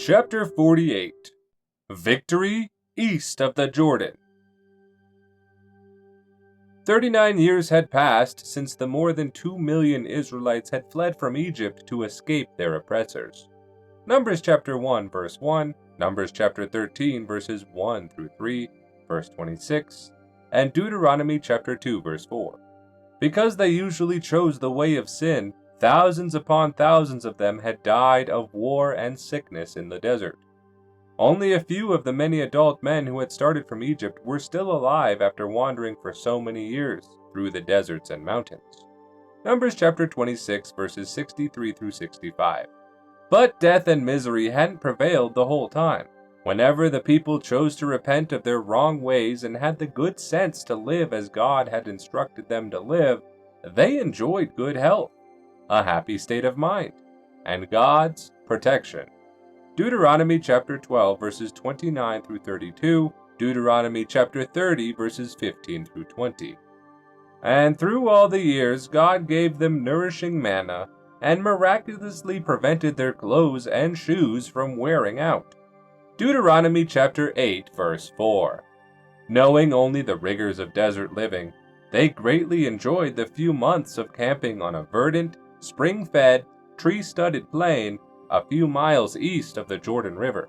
Chapter 48. Victory East of the Jordan. 39 years had passed since the more than 2 million Israelites had fled from Egypt to escape their oppressors. Numbers chapter 1 verse 1, Numbers chapter 13 verses 1 through 3, verse 26, and Deuteronomy chapter 2 verse 4. Because they usually chose the way of sin, thousands upon thousands of them had died of war and sickness in the desert. Only a few of the many adult men who had started from Egypt were still alive after wandering for so many years through the deserts and mountains. Numbers chapter 26 verses 63 through 65. But death and misery hadn't prevailed the whole time. Whenever the people chose to repent of their wrong ways and had the good sense to live as God had instructed them to live, they enjoyed good health, a happy state of mind, and God's protection. Deuteronomy chapter 12 verses 29 through 32, Deuteronomy chapter 30 verses 15 through 20. And through all the years God gave them nourishing manna, and miraculously prevented their clothes and shoes from wearing out. Deuteronomy chapter 8 verse 4. Knowing only the rigors of desert living, they greatly enjoyed the few months of camping on a verdant, spring-fed, tree-studded plain a few miles east of the Jordan River.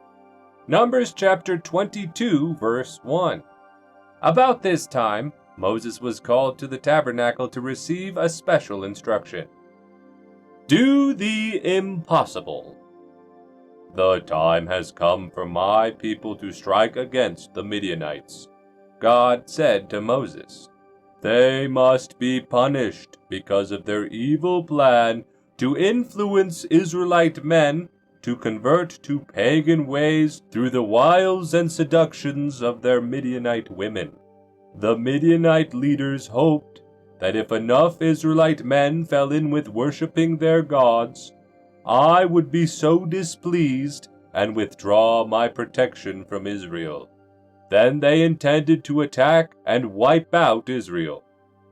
Numbers chapter 22 verse 1. About this time, Moses was called to the tabernacle to receive a special instruction. Do the impossible. The time has come for my people to strike against the Midianites, God said to Moses. They must be punished because of their evil plan to influence Israelite men to convert to pagan ways through the wiles and seductions of their Midianite women. The Midianite leaders hoped that if enough Israelite men fell in with worshipping their gods, I would be so displeased and withdraw my protection from Israel. Then they intended to attack and wipe out Israel.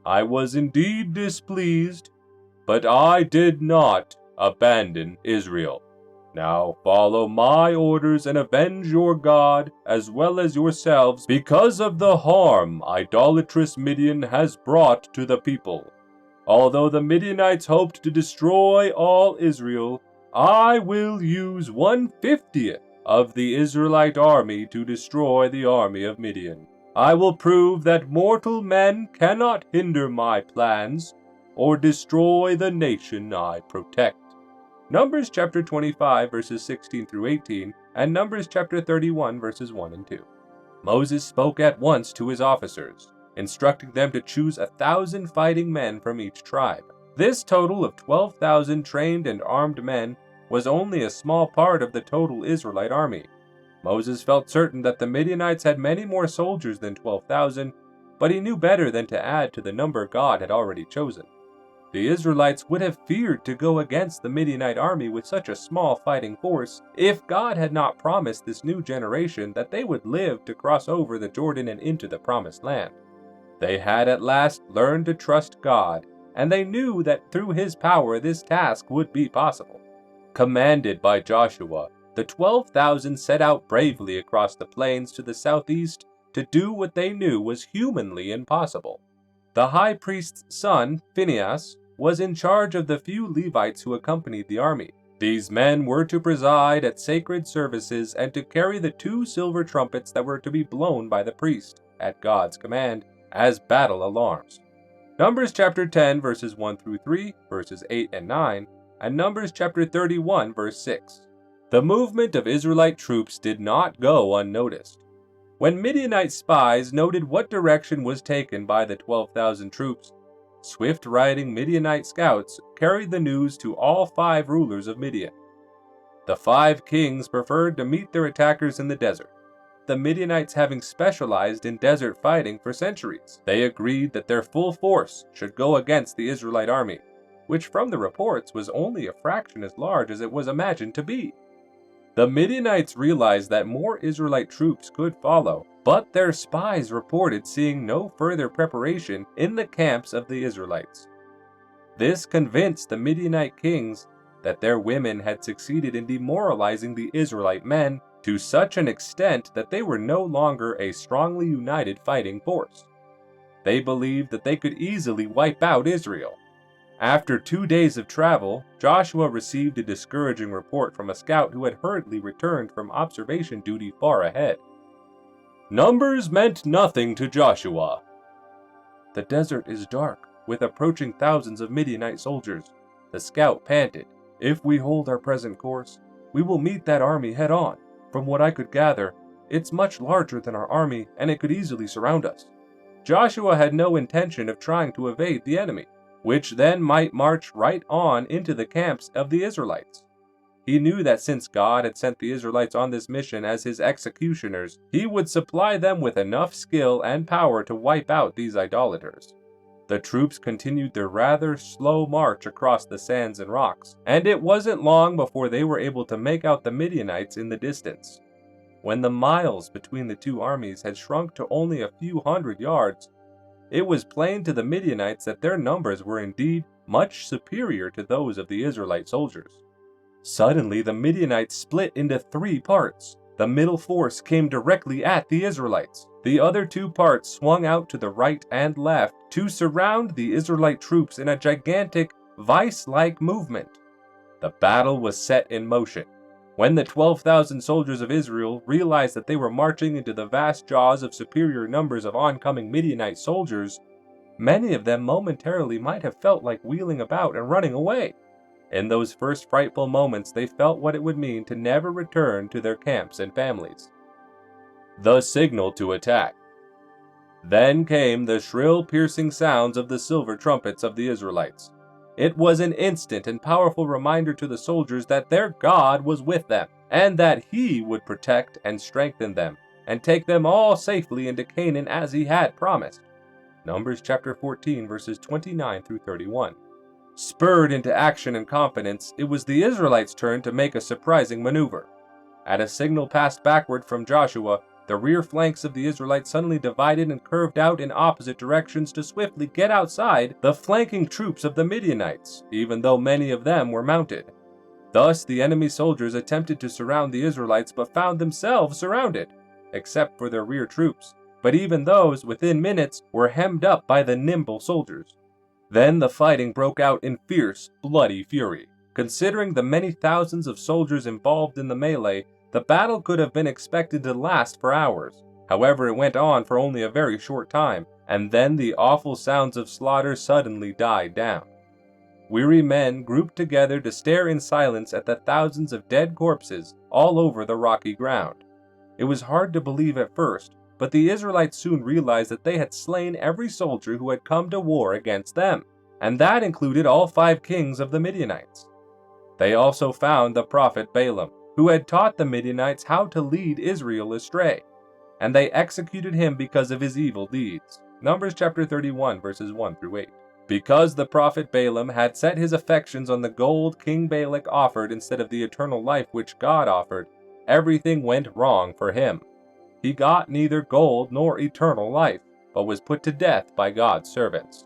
I was indeed displeased, but I did not abandon Israel. Now follow my orders and avenge your God as well as yourselves because of the harm idolatrous Midian has brought to the people. Although the Midianites hoped to destroy all Israel, I will use 1/50th of the Israelite army to destroy the army of Midian. I will prove that mortal men cannot hinder my plans or destroy the nation I protect. Numbers chapter 25 verses 16 through 18 and Numbers chapter 31 verses 1 and 2. Moses spoke at once to his officers, instructing them to choose 1,000 fighting men from each tribe. This total of 12,000 trained and armed men was only a small part of the total Israelite army. Moses felt certain that the Midianites had many more soldiers than 12,000, but he knew better than to add to the number God had already chosen. The Israelites would have feared to go against the Midianite army with such a small fighting force if God had not promised this new generation that they would live to cross over the Jordan and into the promised land. They had at last learned to trust God, and they knew that through His power this task would be possible. Commanded by Joshua, the 12,000 set out bravely across the plains to the southeast to do what they knew was humanly impossible. The high priest's son, Phinehas, was in charge of the few Levites who accompanied the army. These men were to preside at sacred services and to carry the 2 silver trumpets that were to be blown by the priest, at God's command, as battle alarms. Numbers chapter 10 verses 1 through 3, verses 8 and 9, and Numbers chapter 31 verse 6. The movement of Israelite troops did not go unnoticed. When Midianite spies noted what direction was taken by the 12,000 troops, swift-riding Midianite scouts carried the news to all 5 rulers of Midian. The 5 kings preferred to meet their attackers in the desert, the Midianites having specialized in desert fighting for centuries. They agreed that their full force should go against the Israelite army, which from the reports was only a fraction as large as it was imagined to be. The Midianites realized that more Israelite troops could follow, but their spies reported seeing no further preparation in the camps of the Israelites. This convinced the Midianite kings that their women had succeeded in demoralizing the Israelite men to such an extent that they were no longer a strongly united fighting force. They believed that they could easily wipe out Israel. After 2 days of travel, Joshua received a discouraging report from a scout who had hurriedly returned from observation duty far ahead. Numbers meant nothing to Joshua. The desert is dark, with approaching thousands of Midianite soldiers. The scout panted. If we hold our present course, we will meet that army head on. From what I could gather, it's much larger than our army and it could easily surround us. Joshua had no intention of trying to evade the enemy, which then might march right on into the camps of the Israelites. He knew that since God had sent the Israelites on this mission as his executioners, he would supply them with enough skill and power to wipe out these idolaters. The troops continued their rather slow march across the sands and rocks, and it wasn't long before they were able to make out the Midianites in the distance. When the miles between the two armies had shrunk to only a few hundred yards, it was plain to the Midianites that their numbers were indeed much superior to those of the Israelite soldiers. Suddenly, the Midianites split into 3 parts. The middle force came directly at the Israelites. The other 2 parts swung out to the right and left to surround the Israelite troops in a gigantic, vice-like movement. The battle was set in motion. When the 12,000 soldiers of Israel realized that they were marching into the vast jaws of superior numbers of oncoming Midianite soldiers, many of them momentarily might have felt like wheeling about and running away. In those first frightful moments, they felt what it would mean to never return to their camps and families. The signal to attack. Then came the shrill, piercing sounds of the silver trumpets of the Israelites. It was an instant and powerful reminder to the soldiers that their God was with them, and that he would protect and strengthen them, and take them all safely into Canaan as he had promised. Numbers chapter 14, verses 29 through 31. Spurred into action and confidence, it was the Israelites' turn to make a surprising maneuver. At a signal passed backward from Joshua, the rear flanks of the Israelites suddenly divided and curved out in opposite directions to swiftly get outside the flanking troops of the Midianites, even though many of them were mounted. Thus, the enemy soldiers attempted to surround the Israelites but found themselves surrounded, except for their rear troops. But even those, within minutes, were hemmed up by the nimble soldiers. Then the fighting broke out in fierce, bloody fury. Considering the many thousands of soldiers involved in the melee, the battle could have been expected to last for hours. However, it went on for only a very short time, and then the awful sounds of slaughter suddenly died down. Weary men grouped together to stare in silence at the thousands of dead corpses all over the rocky ground. It was hard to believe at first, but the Israelites soon realized that they had slain every soldier who had come to war against them, and that included all 5 kings of the Midianites. They also found the prophet Balaam, who had taught the Midianites how to lead Israel astray, and they executed him because of his evil deeds. Numbers chapter 31, verses 1 through 8. Because the prophet Balaam had set his affections on the gold King Balak offered instead of the eternal life which God offered, everything went wrong for him. He got neither gold nor eternal life, but was put to death by God's servants.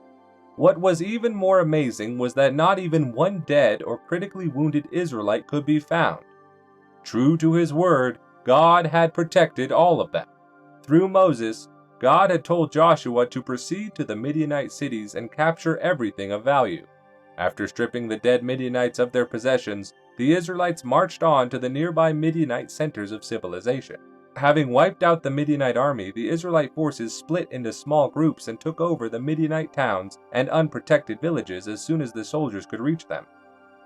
What was even more amazing was that not even one dead or critically wounded Israelite could be found. True to his word, God had protected all of them. Through Moses, God had told Joshua to proceed to the Midianite cities and capture everything of value. After stripping the dead Midianites of their possessions, the Israelites marched on to the nearby Midianite centers of civilization. Having wiped out the Midianite army, the Israelite forces split into small groups and took over the Midianite towns and unprotected villages as soon as the soldiers could reach them.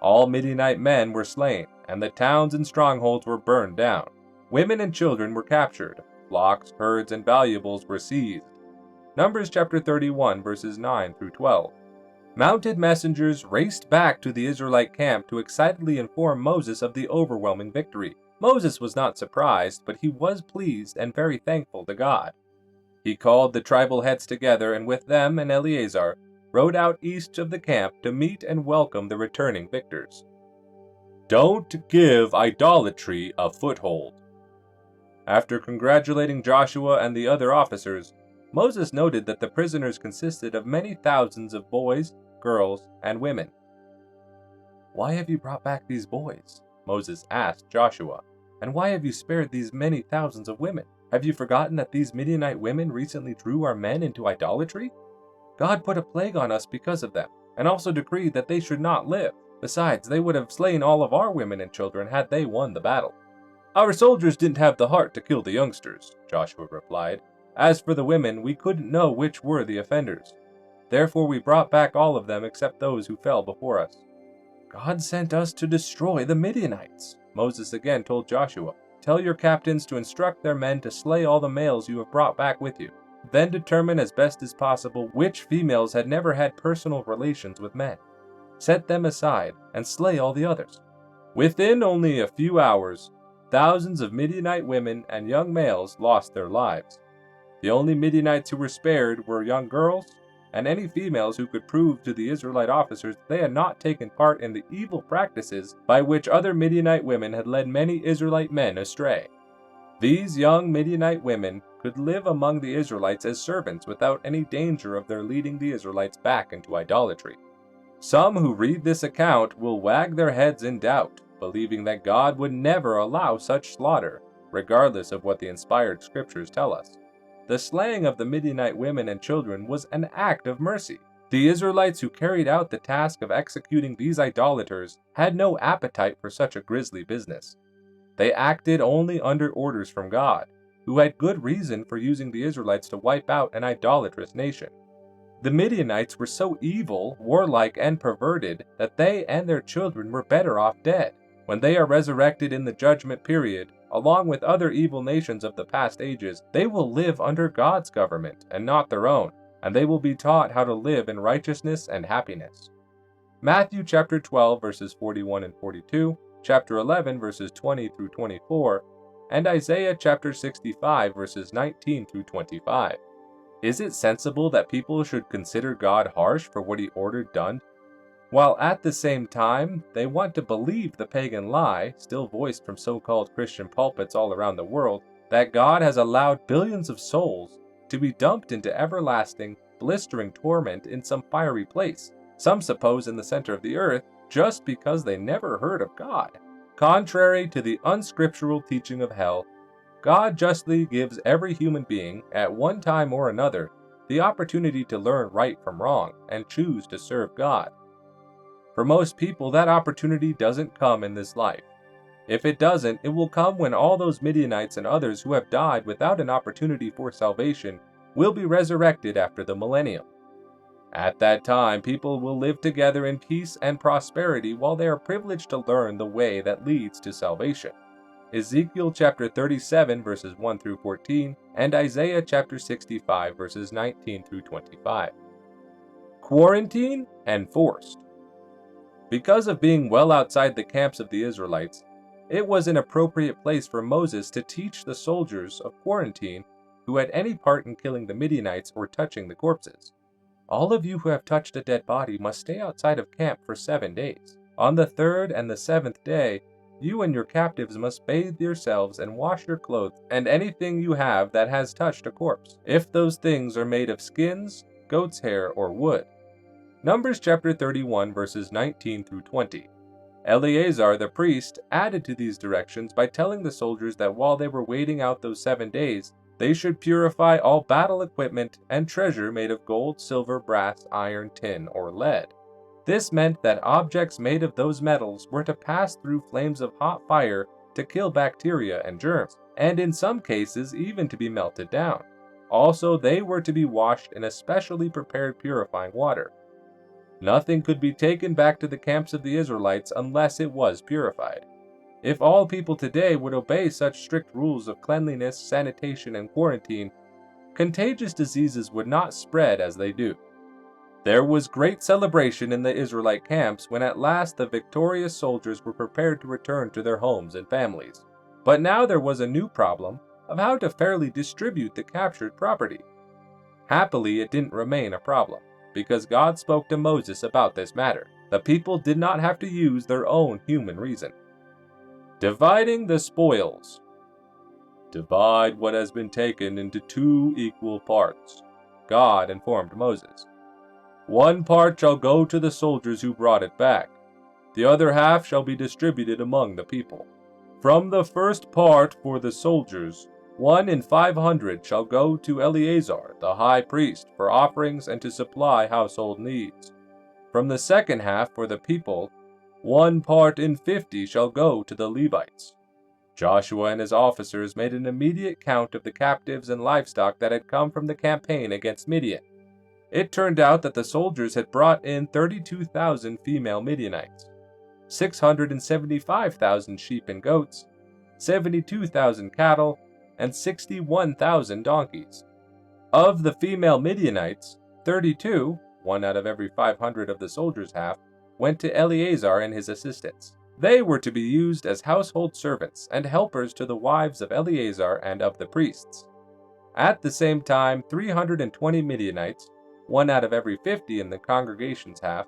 All Midianite men were slain, and the towns and strongholds were burned down. Women and children were captured. Flocks, herds, and valuables were seized. Numbers chapter 31, verses 9 through 12. Mounted messengers raced back to the Israelite camp to excitedly inform Moses of the overwhelming victory. Moses was not surprised, but he was pleased and very thankful to God. He called the tribal heads together, and with them and Eleazar, rode out east of the camp to meet and welcome the returning victors. Don't give idolatry a foothold. After congratulating Joshua and the other officers, Moses noted that the prisoners consisted of many thousands of boys, girls, and women. "Why have you brought back these boys?" Moses asked Joshua. "And why have you spared these many thousands of women? Have you forgotten that these Midianite women recently drew our men into idolatry? God put a plague on us because of them, and also decreed that they should not live. Besides, they would have slain all of our women and children had they won the battle." "Our soldiers didn't have the heart to kill the youngsters," Joshua replied. "As for the women, we couldn't know which were the offenders. Therefore we brought back all of them except those who fell before us." "God sent us to destroy the Midianites," Moses again told Joshua. "Tell your captains to instruct their men to slay all the males you have brought back with you. Then determine as best as possible which females had never had personal relations with men. Set them aside and slay all the others." Within only a few hours, thousands of Midianite women and young males lost their lives. The only Midianites who were spared were young girls and any females who could prove to the Israelite officers they had not taken part in the evil practices by which other Midianite women had led many Israelite men astray. These young Midianite women could live among the Israelites as servants without any danger of their leading the Israelites back into idolatry. Some who read this account will wag their heads in doubt, believing that God would never allow such slaughter, regardless of what the inspired scriptures tell us. The slaying of the Midianite women and children was an act of mercy. The Israelites who carried out the task of executing these idolaters had no appetite for such a grisly business. They acted only under orders from God, who had good reason for using the Israelites to wipe out an idolatrous nation. The Midianites were so evil, warlike, and perverted that they and their children were better off dead. When they are resurrected in the judgment period, along with other evil nations of the past ages, they will live under God's government and not their own, and they will be taught how to live in righteousness and happiness. Matthew chapter 12 verses 41 and 42, chapter 11 verses 20 through 24, and Isaiah chapter 65 verses 19 through 25. Is it sensible that people should consider God harsh for what he ordered done, while at the same time they want to believe the pagan lie, still voiced from so-called Christian pulpits all around the world, that God has allowed billions of souls to be dumped into everlasting, blistering torment in some fiery place, some suppose in the center of the earth, just because they never heard of God? Contrary to the unscriptural teaching of hell, God justly gives every human being, at one time or another, the opportunity to learn right from wrong and choose to serve God. For most people, that opportunity doesn't come in this life. If it doesn't, it will come when all those Midianites and others who have died without an opportunity for salvation will be resurrected after the millennium. At that time, people will live together in peace and prosperity while they are privileged to learn the way that leads to salvation. Ezekiel chapter 37 verses 1 through 14, and Isaiah chapter 65 verses 19 through 25. Quarantine and forced. Because of being well outside the camps of the Israelites, it was an appropriate place for Moses to teach the soldiers of quarantine who had any part in killing the Midianites or touching the corpses. All of you who have touched a dead body must stay outside of camp for 7 days. On the 3rd and the 7th day, you and your captives must bathe yourselves and wash your clothes and anything you have that has touched a corpse, if those things are made of skins, goat's hair, or wood. Numbers chapter 31 verses 19 through 20. Eleazar the priest added to these directions by telling the soldiers that while they were waiting out those 7 days, they should purify all battle equipment and treasure made of gold, silver, brass, iron, tin, or lead. This meant that objects made of those metals were to pass through flames of hot fire to kill bacteria and germs, and in some cases even to be melted down. Also, they were to be washed in a specially prepared purifying water. Nothing could be taken back to the camps of the Israelites unless it was purified. If all people today would obey such strict rules of cleanliness, sanitation, and quarantine, contagious diseases would not spread as they do. There was great celebration in the Israelite camps when at last the victorious soldiers were prepared to return to their homes and families. But now there was a new problem of how to fairly distribute the captured property. Happily, it didn't remain a problem, because God spoke to Moses about this matter. The people did not have to use their own human reason. Dividing the spoils. Divide what has been taken into 2 equal parts, God informed Moses. 1 part shall go to the soldiers who brought it back. The other half shall be distributed among the people. From the first part for the soldiers, 1 in 500 shall go to Eleazar the high priest for offerings and to supply household needs. From the second half for the people, 1 part in 50 shall go to the Levites. Joshua and his officers made an immediate count of the captives and livestock that had come from the campaign against Midian. It turned out that the soldiers had brought in 32,000 female Midianites, 675,000 sheep and goats, 72,000 cattle, and 61,000 donkeys. Of the female Midianites, 32, 1 out of every 500 of the soldiers' half, went to Eleazar and his assistants. They were to be used as household servants and helpers to the wives of Eleazar and of the priests. At the same time, 320 Midianites, 1 out of every 50 in the congregation's half,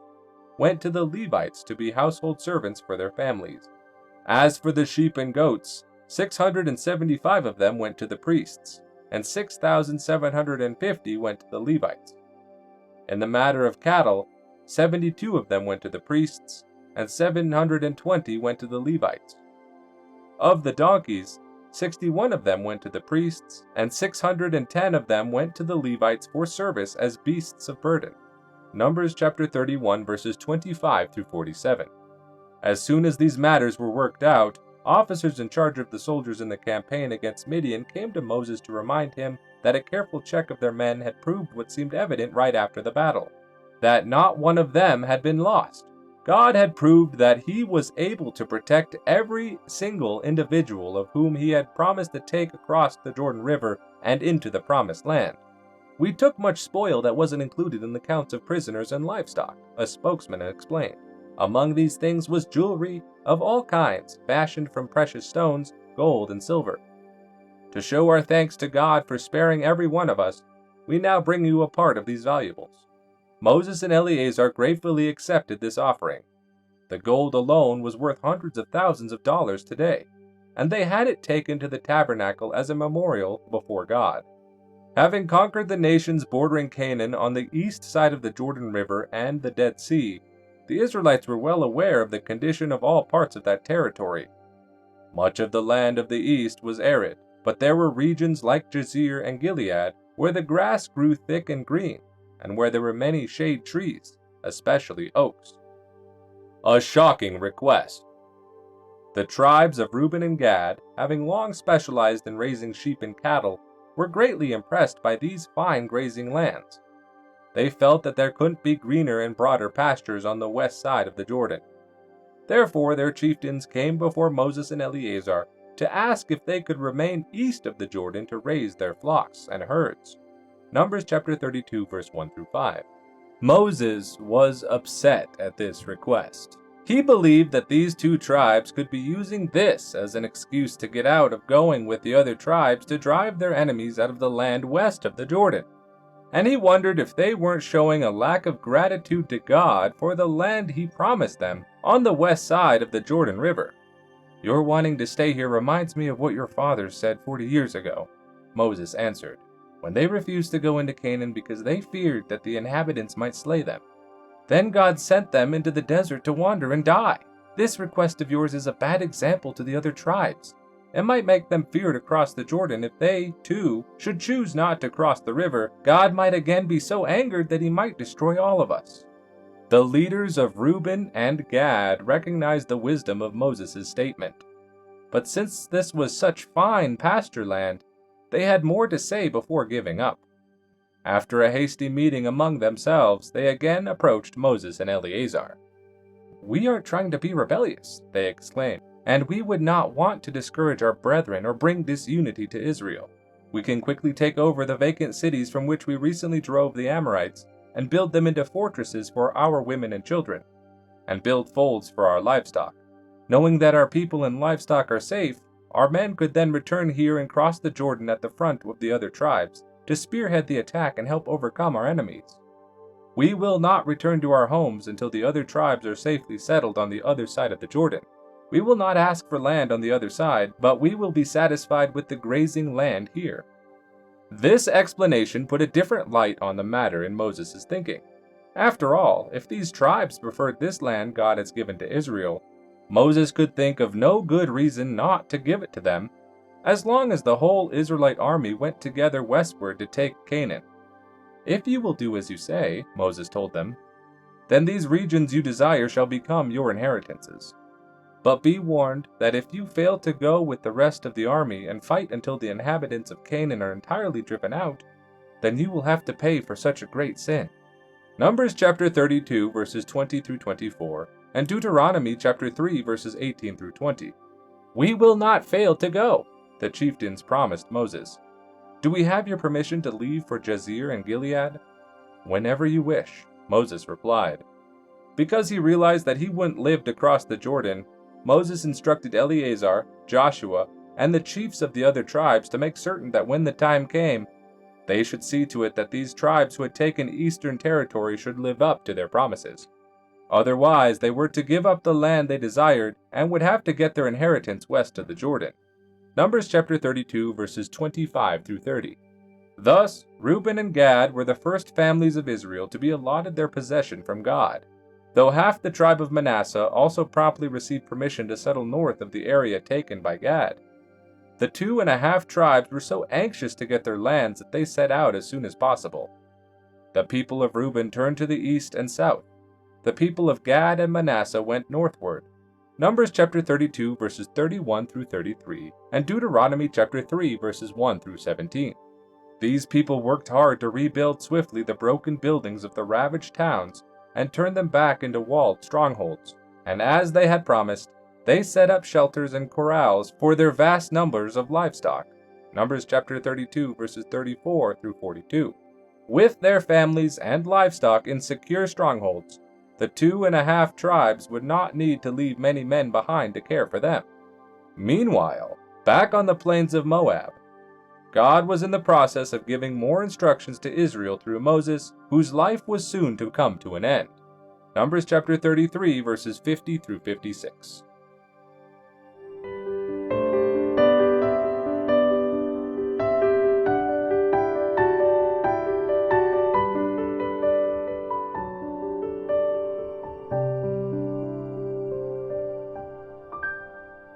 went to the Levites to be household servants for their families. As for the sheep and goats, 675 of them went to the priests, and 6,750 went to the Levites. In the matter of cattle, 72 of them went to the priests, and 720 went to the Levites. Of the donkeys, 61 of them went to the priests, and 610 of them went to the Levites for service as beasts of burden. Numbers chapter 31 verses 25 through 47. As soon as these matters were worked out, officers in charge of the soldiers in the campaign against Midian came to Moses to remind him that a careful check of their men had proved what seemed evident right after the battle, that not one of them had been lost. God had proved that he was able to protect every single individual of whom he had promised to take across the Jordan River and into the Promised Land. We took much spoil that wasn't included in the counts of prisoners and livestock, a spokesman explained. Among these things was jewelry of all kinds, fashioned from precious stones, gold and silver. To show our thanks to God for sparing every one of us, we now bring you a part of these valuables. Moses and Eleazar gratefully accepted this offering. The gold alone was worth hundreds of thousands of dollars today, and they had it taken to the tabernacle as a memorial before God. Having conquered the nations bordering Canaan on the east side of the Jordan River and the Dead Sea, the Israelites were well aware of the condition of all parts of that territory. Much of the land of the east was arid, but there were regions like Jazer and Gilead where the grass grew thick and green, and where there were many shade trees, especially oaks. A shocking request. The tribes of Ruben and Gad, having long specialized in raising sheep and cattle, were greatly impressed by these fine grazing lands. They felt that there couldn't be greener and broader pastures on the west side of the Jordan. Therefore their chieftains came before Moses and Eleazar to ask if they could remain east of the Jordan to raise their flocks and herds. Numbers chapter 32 verse 1 through 5. Moses was upset at this request. He believed that these two tribes could be using this as an excuse to get out of going with the other tribes to drive their enemies out of the land west of the Jordan. And he wondered if they weren't showing a lack of gratitude to God for the land he promised them on the west side of the Jordan River. "Your wanting to stay here reminds me of what your fathers said 40 years ago," Moses answered, "when they refused to go into Canaan because they feared that the inhabitants might slay them. Then God sent them into the desert to wander and die. This request of yours is a bad example to the other tribes. It might make them fear to cross the Jordan. If they, too, should choose not to cross the river, God might again be so angered that he might destroy all of us." The leaders of Ruben and Gad recognized the wisdom of Moses' statement. But since this was such fine pasture land, they had more to say before giving up. After a hasty meeting among themselves, they again approached Moses and Eleazar. "We aren't trying to be rebellious," they exclaimed, "and we would not want to discourage our brethren or bring disunity to Israel. We can quickly take over the vacant cities from which we recently drove the Amorites, and build them into fortresses for our women and children, and build folds for our livestock. Knowing that our people and livestock are safe, our men could then return here and cross the Jordan at the front of the other tribes, to spearhead the attack and help overcome our enemies. We will not return to our homes until the other tribes are safely settled on the other side of the Jordan. We will not ask for land on the other side, but we will be satisfied with the grazing land here." This explanation put a different light on the matter in Moses' thinking. After all, if these tribes preferred this land God has given to Israel, Moses could think of no good reason not to give it to them, as long as the whole Israelite army went together westward to take Canaan. "If you will do as you say," Moses told them, "then these regions you desire shall become your inheritances. But be warned that if you fail to go with the rest of the army and fight until the inhabitants of Canaan are entirely driven out, then you will have to pay for such a great sin." Numbers chapter 32 verses 20 through 24, and Deuteronomy chapter 3 verses 18 through 20. "We will not fail to go," the chieftains promised Moses. "Do we have your permission to leave for Jazer and Gilead?" "Whenever you wish," Moses replied. Because he realized that he wouldn't live to cross the Jordan, Moses instructed Eleazar, Joshua, and the chiefs of the other tribes to make certain that when the time came, they should see to it that these tribes who had taken eastern territory should live up to their promises. Otherwise, they were to give up the land they desired and would have to get their inheritance west of the Jordan. Numbers chapter 32 verses 25 through 30. Thus, Ruben and Gad were the first families of Israel to be allotted their possession from God, though half the tribe of Manasseh also promptly received permission to settle north of the area taken by Gad. The 2.5 tribes were so anxious to get their lands that they set out as soon as possible. The people of Ruben turned to the east and south. The people of Gad and Manasseh went northward. Numbers chapter 32 verses 31 through 33, and Deuteronomy chapter 3 verses 1 through 17. These people worked hard to rebuild swiftly the broken buildings of the ravaged towns and turn them back into walled strongholds. And as they had promised, they set up shelters and corrals for their vast numbers of livestock. Numbers chapter 32 verses 34 through 42. With their families and livestock in secure strongholds, the 2.5 tribes would not need to leave many men behind to care for them. Meanwhile, back on the plains of Moab, God was in the process of giving more instructions to Israel through Moses, whose life was soon to come to an end. Numbers chapter 33 verses 50 through 56.